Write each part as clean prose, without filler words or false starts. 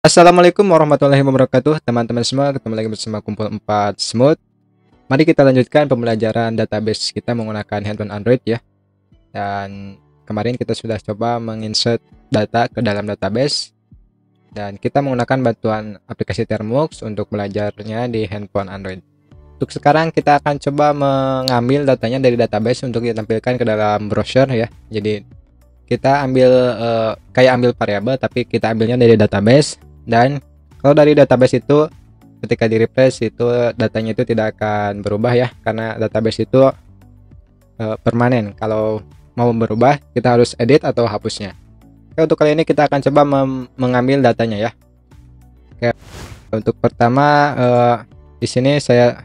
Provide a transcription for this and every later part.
Assalamualaikum warahmatullahi wabarakatuh, teman-teman semua. Ketemu lagi bersama Kumpul 4 Smooth. Mari kita lanjutkan pembelajaran database kita menggunakan handphone Android ya. Dan kemarin kita sudah coba menginsert data ke dalam database dan kita menggunakan bantuan aplikasi Termux untuk belajarnya di handphone Android. Untuk sekarang kita akan coba mengambil datanya dari database untuk ditampilkan ke dalam browser ya. Jadi kita ambil kayak ambil variabel tapi kita ambilnya dari database. Dan kalau dari database itu ketika di refresh itu datanya itu tidak akan berubah ya, karena database itu permanen. Kalau mau berubah kita harus edit atau hapusnya. Oke, untuk kali ini kita akan coba mengambil datanya ya. Oke, untuk pertama di sini saya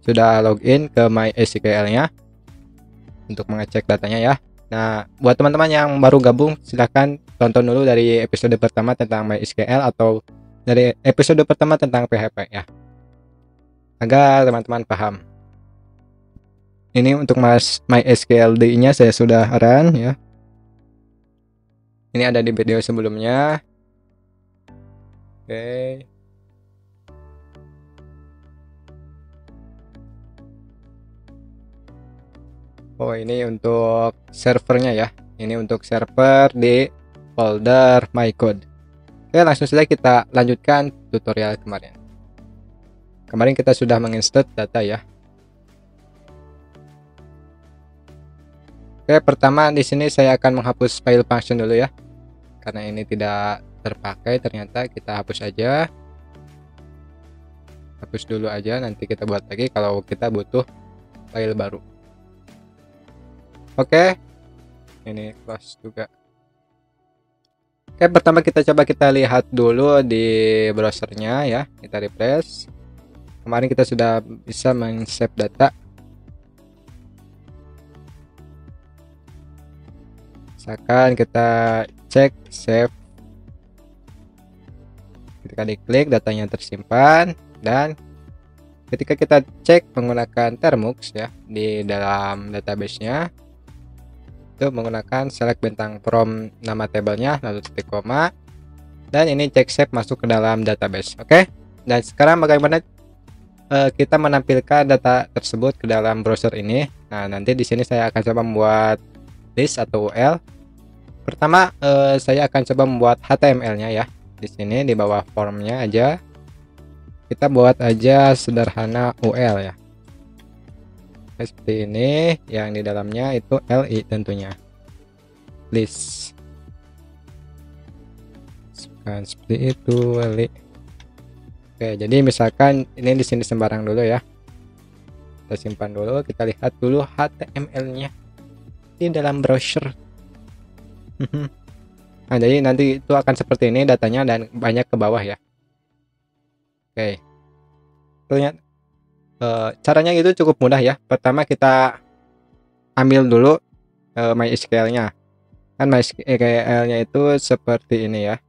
sudah login ke MySQL-nya untuk mengecek datanya ya. Nah, buat teman-teman yang baru gabung, silahkan tonton dulu dari episode pertama tentang MySQL atau dari episode pertama tentang PHP ya, agar teman-teman paham. Ini untuk MySQL-nya saya sudah run ya. Ini ada di video sebelumnya. Oke. Oh, ini untuk servernya ya. Ini untuk server di folder mycode. Oke, langsung saja kita lanjutkan tutorial kemarin. Kemarin kita sudah menginsert data ya. Oke, pertama di sini saya akan menghapus file function dulu ya. Karena ini tidak terpakai, ternyata kita hapus aja. Hapus dulu aja, nanti kita buat lagi kalau kita butuh file baru. Oke, ini close juga. Oke, pertama kita coba kita lihat dulu di browsernya ya. Kita refresh. Kemarin kita sudah bisa men-save data. Misalkan kita cek save. Ketika diklik datanya tersimpan, dan ketika kita cek menggunakan Termux ya di dalam database-nya, itu menggunakan select bintang from nama tabelnya lalu titik koma, dan ini cek save masuk ke dalam database. Oke, dan sekarang bagaimana kita menampilkan data tersebut ke dalam browser ini. Nah, nanti di sini saya akan coba membuat list atau UL. Pertama saya akan coba membuat HTML-nya ya. Di sini di bawah formnya aja kita buat aja sederhana UL ya. Seperti ini, yang di dalamnya itu li tentunya, list kan seperti itu li. Oke, jadi misalkan ini di sini sembarang dulu ya, kita simpan dulu, kita lihat dulu HTML-nya di dalam browser. Nah, jadi nanti itu akan seperti ini datanya dan banyak ke bawah ya. Oke, ternyata caranya itu cukup mudah ya. Pertama kita ambil dulu MySQL-nya. Kan MySQL-nya itu seperti ini ya.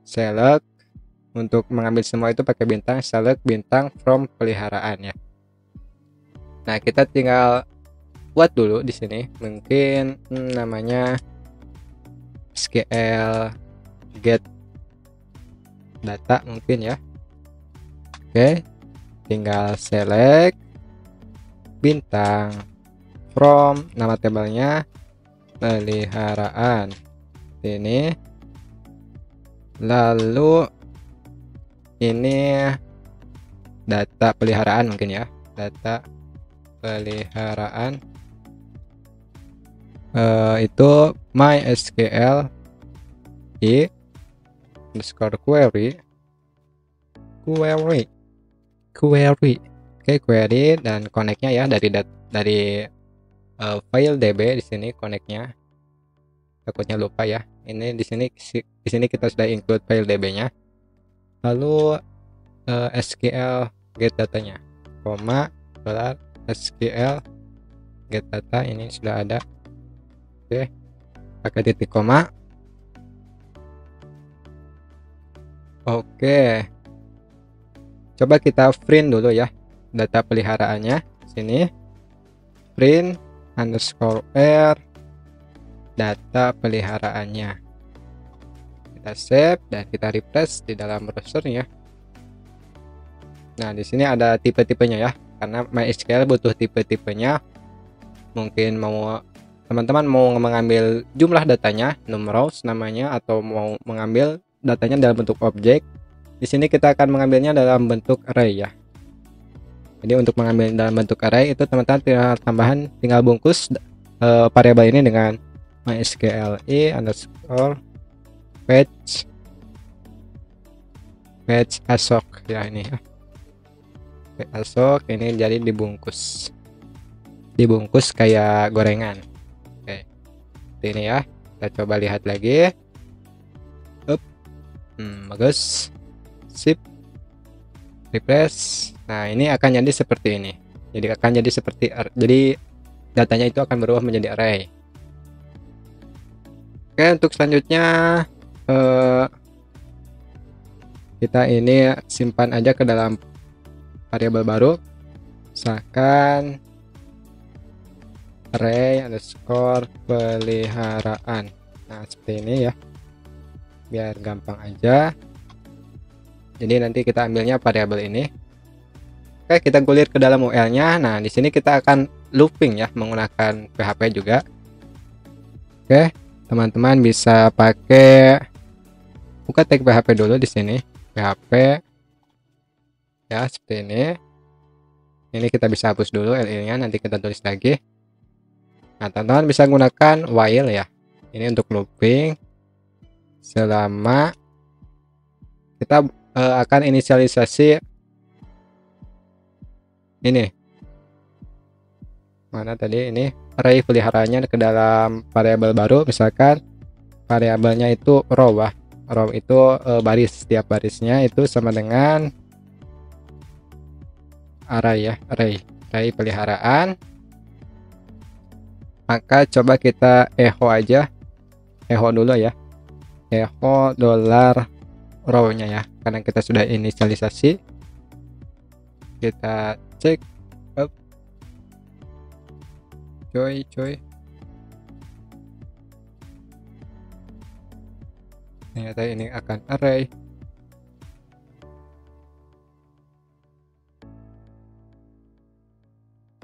Select, untuk mengambil semua itu pakai bintang, select bintang from peliharaan ya. Nah, kita tinggal buat dulu di sini. Mungkin namanya SQL get data mungkin ya. Oke. Tinggal select bintang from nama tabelnya peliharaan ini, lalu ini data peliharaan mungkin ya, data peliharaan itu MySQL underscore query. Oke, query dan connectnya ya dari file db. Di sini connectnya, takutnya lupa ya. Ini di sini kita sudah include file db-nya. Lalu SQL get datanya, koma dolar SQL get data, ini sudah ada. Oke, pakai titik koma. Oke, coba kita print dulu ya data peliharaannya. Sini print underscore r data peliharaannya. Kita save dan kita refresh di dalam browsernya. Nah, di sini ada tipe-tipenya ya, karena MySQL butuh tipe-tipenya. Mungkin mau teman-teman mau mengambil jumlah datanya, numerous namanya, atau mau mengambil datanya dalam bentuk objek. Di sini kita akan mengambilnya dalam bentuk array ya. Jadi untuk mengambil dalam bentuk array itu teman-teman tinggal bungkus variabel ini dengan MySQL underscore fetch assoc ya, ini ya. Assoc ini jadi dibungkus kayak gorengan. Oke, ini ya, kita coba lihat lagi. Bagus, sip, refresh. Nah, ini akan jadi seperti ini. Jadi datanya itu akan berubah menjadi array. Oke, untuk selanjutnya kita ini simpan aja ke dalam variabel baru, misalkan array underscore peliharaan. Nah, seperti ini ya, biar gampang aja. Jadi nanti kita ambilnya variabel ini. Oke, kita gulir ke dalam UL-nya. Nah, di sini kita akan looping ya, menggunakan PHP juga. Oke, teman-teman bisa pakai buka tag PHP dulu di sini. PHP ya, seperti ini. Ini kita bisa hapus dulu LL-nya, nanti kita tulis lagi. Nah, teman-teman bisa gunakan while ya. Ini untuk looping selama kita akan inisialisasi ini. Mana tadi ini array peliharaannya ke dalam variabel baru, misalkan variabelnya itu row ya. Row itu baris, setiap barisnya itu sama dengan array ya, array peliharaan. Maka coba kita echo aja, echo dulu ya, echo $row-nya ya, karena kita sudah inisialisasi. Kita cek up, coy ternyata ini akan array.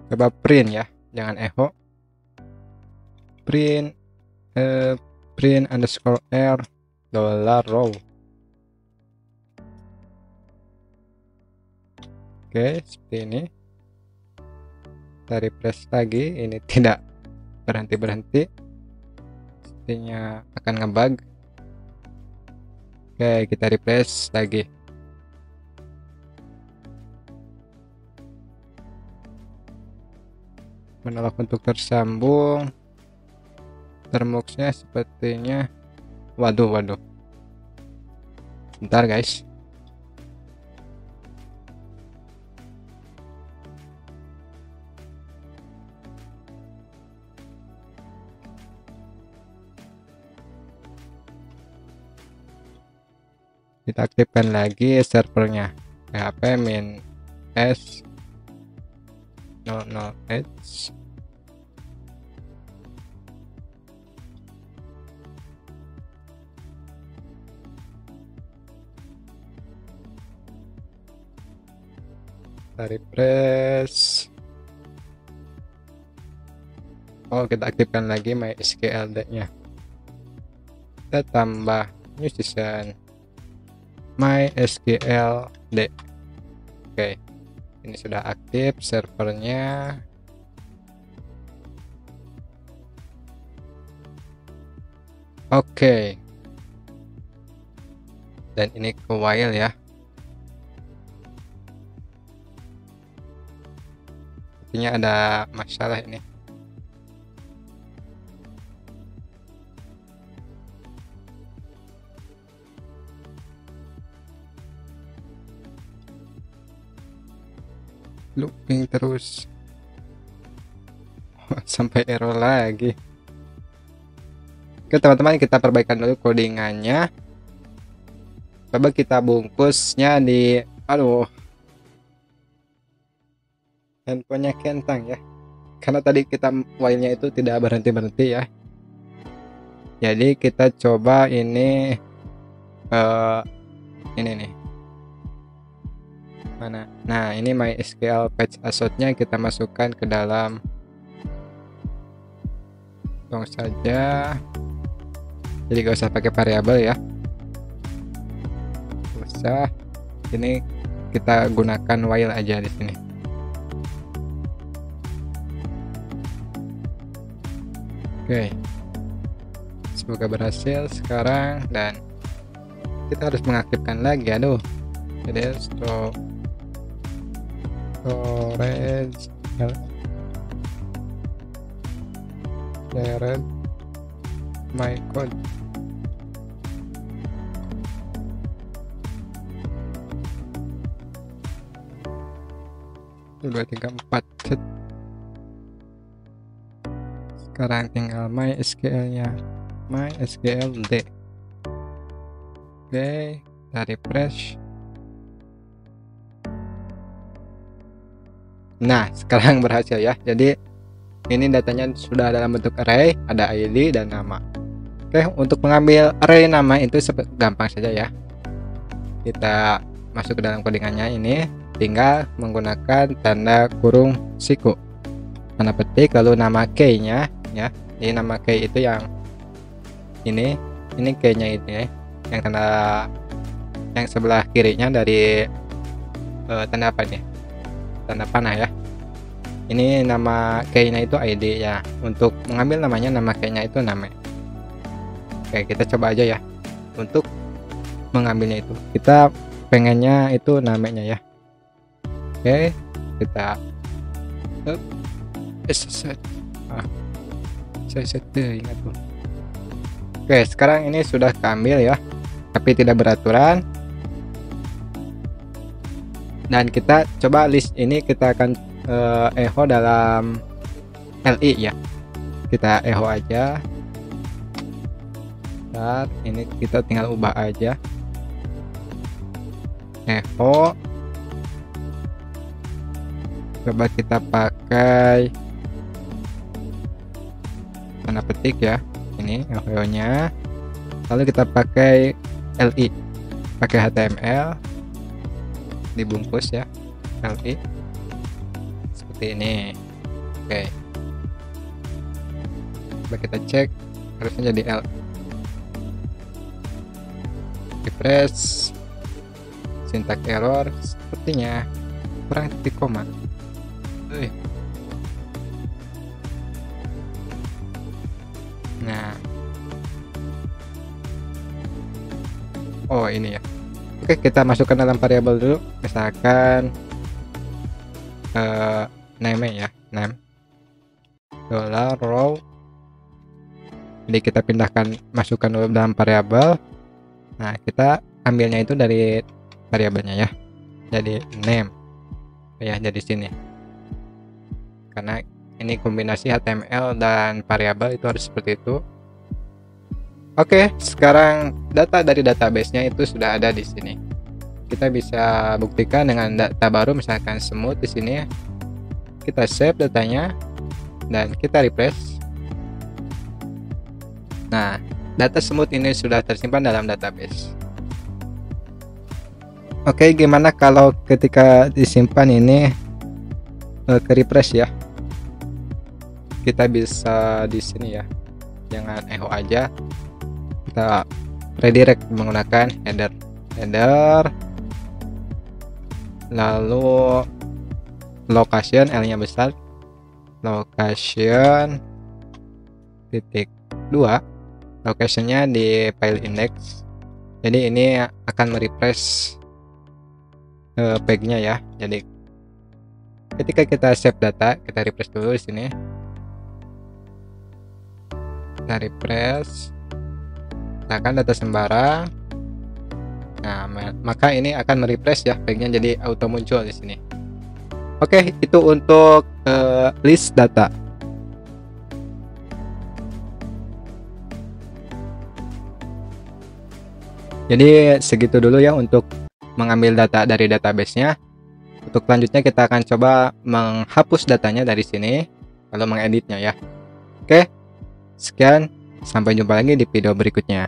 Coba print ya, jangan echo. Print underscore r $row. Oke, seperti ini. Kita refresh lagi, ini tidak berhenti. Sepertinya akan ngebug. Oke, kita refresh lagi. Menolak untuk tersambung. Termuxnya sepertinya waduh. Bentar guys. Kita aktifkan lagi servernya. PHP min s 00h. Kita refresh. Oh, kita aktifkan lagi MySQL-nya. Kita tambah new session MySQL-d. Oke, ini sudah aktif servernya. Oke, dan ini ke while ya. Sepertinya ada masalah ini. Looping terus sampai error lagi. Oke teman-teman, kita perbaikan dulu codingannya. Coba kita bungkusnya di handphonenya kentang ya, karena tadi kita while-nya itu tidak berhenti ya. Jadi kita coba ini eh ini nih. Mana? Nah, ini MySQL Fetch Assoc-nya kita masukkan ke dalam saja. Jadi gak usah pakai variabel ya. Gak usah. Ini kita gunakan while aja di sini. Oke. Semoga berhasil sekarang, dan kita harus mengaktifkan lagi. Aduh. Jadi storage shared my code. 1 2 3 4 set. Sekarang tinggal MySQL nya, MySQL D. Oke, kita refresh. Nah, sekarang berhasil ya. Jadi ini datanya sudah dalam bentuk array, ada ID dan nama. Oke, untuk mengambil array nama itu gampang saja ya. Kita masuk ke dalam codingannya, ini tinggal menggunakan tanda kurung siku, tanda petik, lalu nama key-nya ya. Ini nama key itu yang ini key-nya itu ya, yang tanda yang sebelah kirinya dari tanda apa nih? Tanda panah ya. Ini nama key-nya itu ID ya. Untuk mengambil namanya, nama key-nya itu nama. Oke, kita coba aja ya. Untuk mengambilnya itu, kita pengennya itu namanya ya. Oke, kita ingat tuh. Oke, sekarang ini sudah keambil ya, tapi tidak beraturan. Dan kita coba list ini, kita akan echo dalam li ya. Kita echo aja. Bentar, ini kita tinggal ubah aja. Echo. Coba kita pakai tanda petik ya. Ini echo nya. Lalu kita pakai li, pakai HTML, dibungkus ya, li seperti ini. Oke, coba kita cek, harusnya jadi L. Refresh, syntax error, sepertinya kurang titik koma. Nah, oh ini ya. Oke, kita masukkan dalam variabel dulu, misalkan name ya, name $row. Jadi kita pindahkan, masukkan dulu dalam variabel. Nah, kita ambilnya itu dari variabelnya ya, jadi name ya, jadi sini, karena ini kombinasi HTML dan variabel itu harus seperti itu. Oke, sekarang data dari database-nya itu sudah ada di sini. Kita bisa buktikan dengan data baru, misalkan smooth di sini. Kita save datanya dan kita refresh. Nah, data smooth ini sudah tersimpan dalam database. Oke, gimana kalau ketika disimpan ini ke refresh ya? Kita bisa di sini ya, jangan echo aja. Kita redirect menggunakan header, lalu location, L nya besar, location titik 2, locationnya di file index. Jadi ini akan merefresh page-nya ya. Jadi ketika kita save data, kita refresh dulu di sini. Kita refresh, misalkan data sembarang. Nah, maka ini akan merefresh ya, page-nya jadi auto muncul di sini. Oke, itu untuk list data. Jadi segitu dulu ya untuk mengambil data dari database-nya. Untuk selanjutnya kita akan coba menghapus datanya dari sini, lalu mengeditnya ya. Oke, sekian, sampai jumpa lagi di video berikutnya.